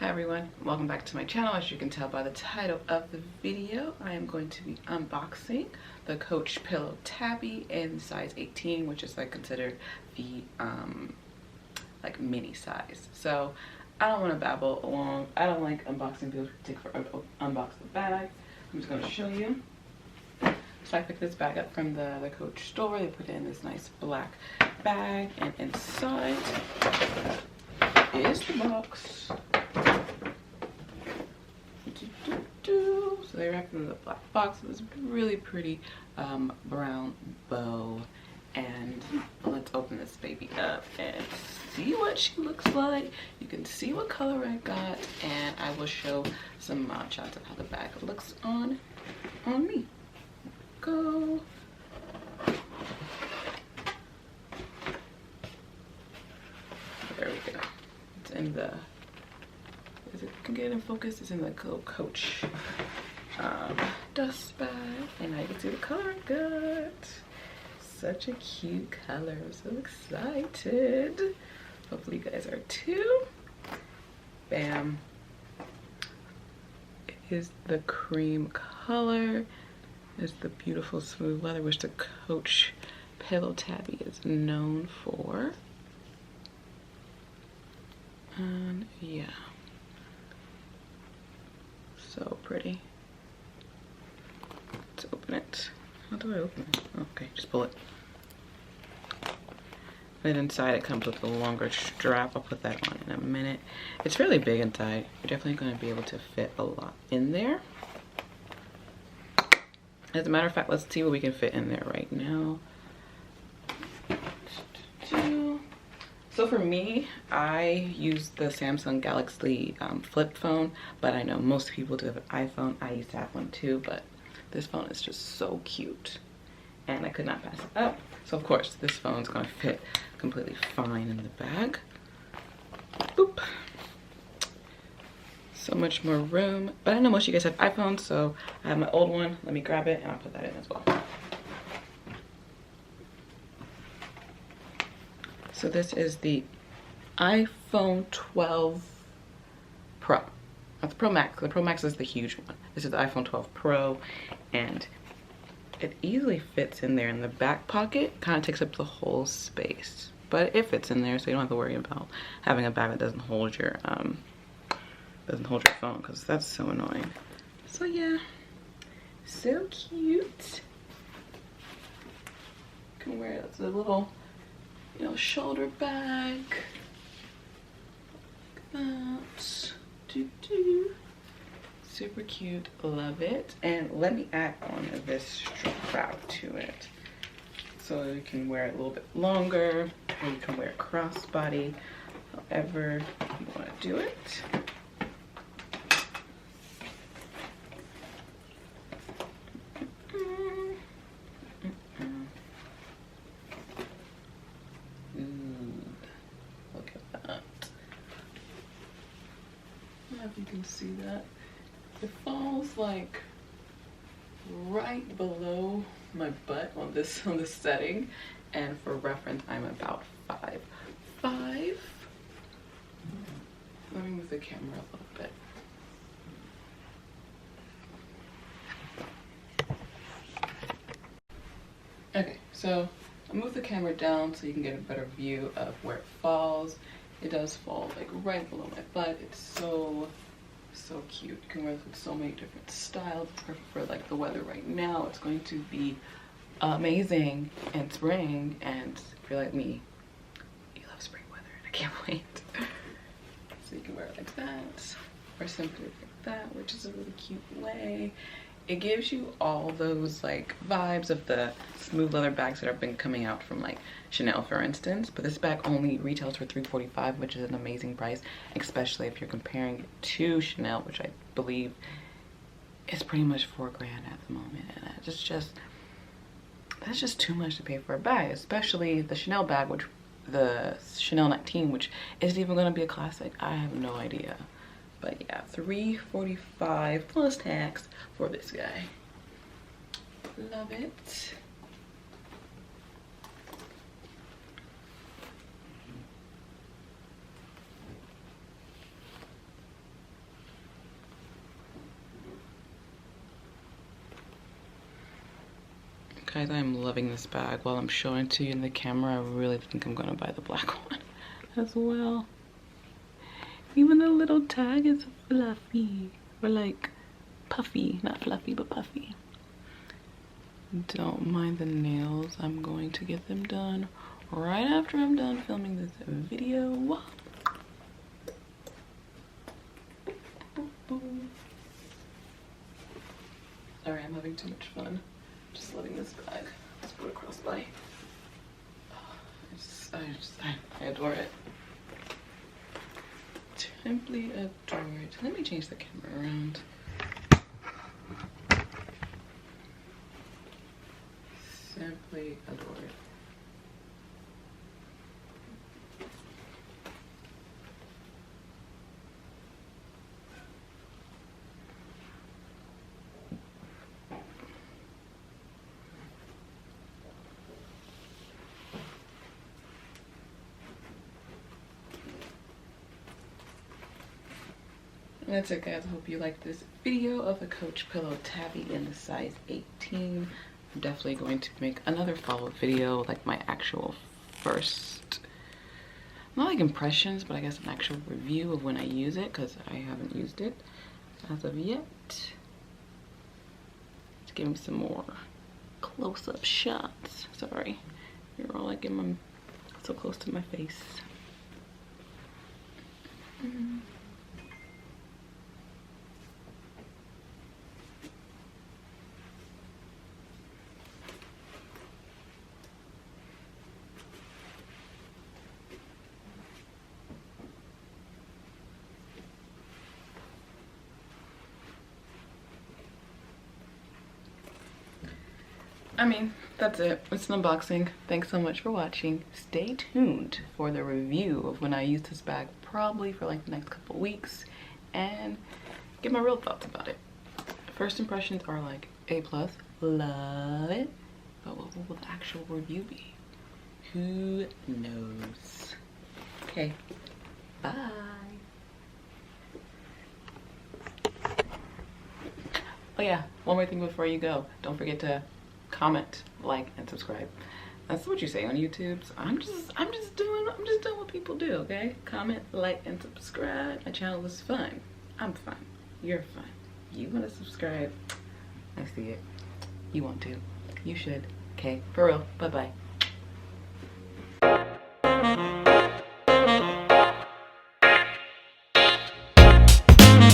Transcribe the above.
Hi everyone, welcome back to my channel. As you can tell by the title of the video, I am going to be unboxing the Coach Tabby in size 18, which is like considered the like mini size. So I don't want to babble along. I don't like unboxing videos. Take forever to unbox the bag. I'm just going to show you. So I picked this bag up from the Coach store. They put it in this nice black bag, and inside is the box. So they wrapped it in a black box with this really pretty brown bow. And let's open this baby up and see what she looks like. You can see what color I got, and I will show some shots of how the bag looks on me. Go. There we go. It's in the, if it can get in focus, it's in the Coach dust bag, and I can see the color I got. Such a cute color. I'm so excited. Hopefully you guys are too. Bam. It is the cream color. It's the beautiful smooth leather, which the Coach Tabby is known for. And yeah, so pretty. Let's open it. How do I open it? Okay, just pull it. Then inside it comes with a longer strap. I'll put that on in a minute. It's fairly big inside. You're definitely going to be able to fit a lot in there. As a matter of fact, let's see what we can fit in there right now. So for me, I use the Samsung Galaxy flip phone, but I know most people do have an iPhone. I used to have one too, but this phone is just so cute and I could not pass it up. So of course, this phone's gonna fit completely fine in the bag. Boop. So much more room, but I know most of you guys have iPhones, so I have my old one. Let me grab it and I'll put that in as well. So this is the iPhone 12 Pro. That's Pro Max. The Pro Max is the huge one. This is the iPhone 12 Pro, and it easily fits in there in the back pocket. Kind of takes up the whole space, but it fits in there, so you don't have to worry about having a bag that doesn't hold your phone, because that's so annoying. So yeah, so cute. You can wear it as a little, you know, shoulder bag. Like that. Super cute, love it. And let me add on this strap to it, so you can wear it a little bit longer, or you can wear it crossbody, however you want to do it. Look at that. I don't know if you can see that. It falls like right below my butt on this setting, and for reference, I'm about 5'5". Let me move the camera a little bit. Okay, so I move the camera down so you can get a better view of where it falls. It does fall like right below my butt. It's so cute. You can wear this with so many different styles. It's perfect for like the weather right now. It's going to be amazing in spring, and if you're like me, you love spring weather, and I can't wait. So you can wear it like that, or simply like that, which is a really cute way. It gives you all those like vibes of the smooth leather bags that have been coming out from like Chanel, for instance. But this bag only retails for $345, which is an amazing price, especially if you're comparing it to Chanel, which I believe is pretty much $4 grand at the moment. And that's just too much to pay for a bag, especially the Chanel bag, which the Chanel 19, which isn't even going to be a classic. I have no idea. But yeah, $345 plus tax for this guy. Love it. Guys, I'm loving this bag. While I'm showing it to you in the camera, I really think I'm gonna buy the black one as well. Even the little tag is fluffy, or like puffy, not fluffy, but puffy. Don't mind the nails. I'm going to get them done right after I'm done filming this video. Sorry, I'm having too much fun. Just loving this bag. Let's put it across my. I adore it. Simply adore it. Let me change the camera around. Simply adore it. That's it, guys. I hope you liked this video of the Coach Pillow Tabby in the size 18. I'm definitely going to make another follow-up video, like my actual first, not like impressions, but I guess an actual review of when I use it, because I haven't used it as of yet. Let's give me some more close-up shots. Sorry, you're all like so close to my face. I mean, that's it. It's an unboxing. Thanks so much for watching. Stay tuned for the review of when I use this bag, probably for like the next couple weeks, and get my real thoughts about it. First impressions are like A+, love it. But what will the actual review be? Who knows? Okay, bye. Oh yeah, one more thing before you go. Don't forget to comment, like, and subscribe. That's what you say on YouTube. So I'm just doing what people do, okay? Comment, like, and subscribe. My channel is fun. I'm fun. You're fun. You want to subscribe? I see it. You want to. You should. Okay, for real. Bye-bye.